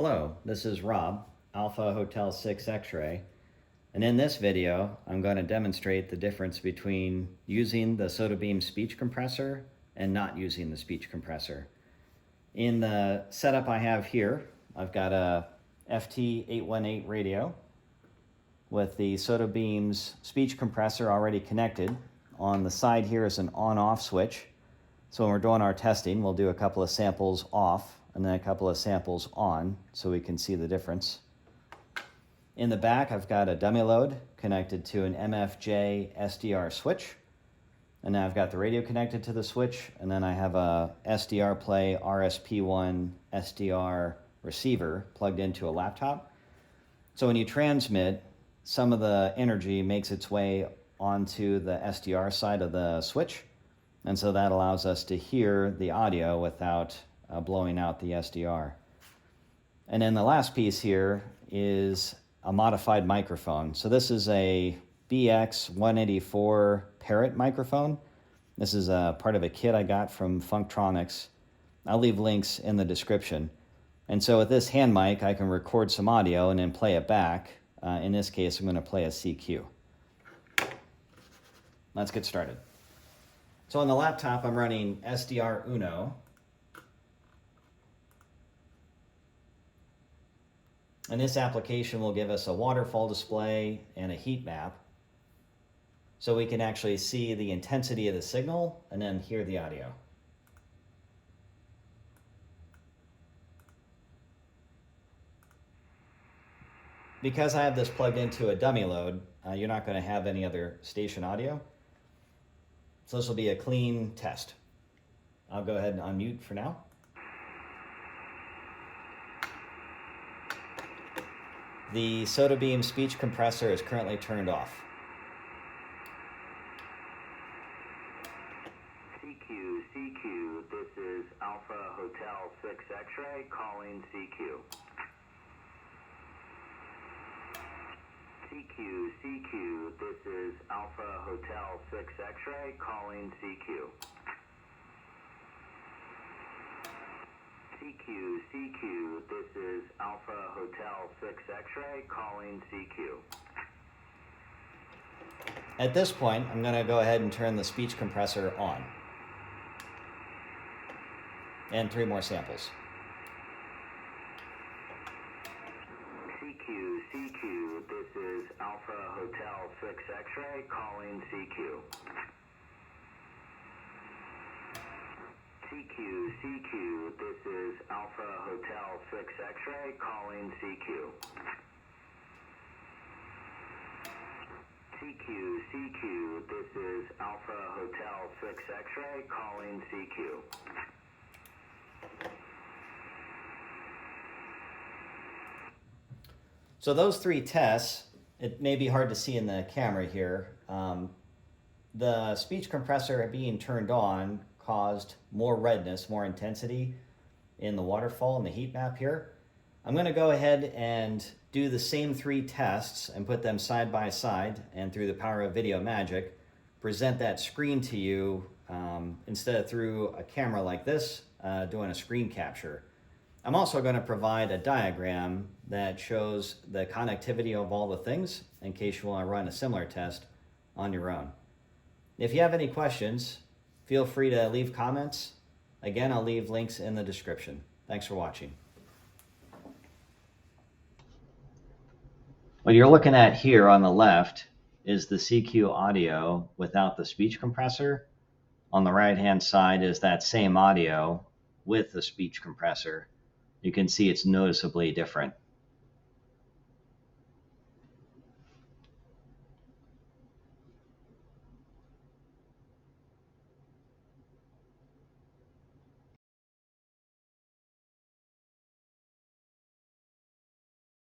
Hello, this is Rob, Alpha Hotel 6 X-Ray, and in this video I'm going to demonstrate the difference between using the SOTABeams Speech Compressor and not using the speech compressor. In the setup I have here, I've got a FT818 radio with the SOTABeams Speech Compressor already connected. On the side here is an on-off switch, so when we're doing our testing we'll do a couple of samples off and then a couple of samples on so we can see the difference. In the back I've got a dummy load connected to an MFJ SDR switch, and now I've got the radio connected to the switch, and then I have a SDRPlay RSP1 SDR receiver plugged into a laptop. So when you transmit, some of the energy makes its way onto the SDR side of the switch, and so that allows us to hear the audio without blowing out the SDR. And then the last piece here is a modified microphone. So this is a BX184 Parrot microphone. This is a part of a kit I got from Funktronics. I'll leave links in the description. And so with this hand mic, I can record some audio and then play it back. In this case, I'm going to play a CQ. Let's get started. So on the laptop, I'm running SDR Uno. And this application will give us a waterfall display and a heat map, so we can actually see the intensity of the signal and then hear the audio. Because I have this plugged into a dummy load, you're not going to have any other station audio. So this will be a clean test. I'll go ahead and unmute for now. The SOTABeams Speech Compressor is currently turned off. CQ, this is Alpha Hotel 6 X-Ray calling CQ. CQ, this is Alpha Hotel 6 X-Ray calling CQ. CQ, this is Alpha Hotel 6 X-Ray calling CQ. At this point, I'm going to go ahead and turn the speech compressor on. And 3 more samples. CQ, this is Alpha Hotel 6 X-Ray calling CQ. CQ, this is Alpha Hotel 6 X-Ray calling CQ. CQ, this is Alpha Hotel 6 X-Ray calling CQ. So those 3 tests, it may be hard to see in the camera here. The speech compressor being turned on caused more redness, more intensity in the waterfall and the heat map here. I'm going to go ahead and do the same 3 tests and put them side by side, and through the power of video magic, present that screen to you instead of through a camera like this, doing a screen capture. I'm also going to provide a diagram that shows the connectivity of all the things in case you want to run a similar test on your own. If you have any questions, feel free to leave comments. Again, I'll leave links in the description. Thanks for watching. What you're looking at here on the left is the CQ audio without the speech compressor. On the right-hand side is that same audio with the speech compressor. You can see it's noticeably different.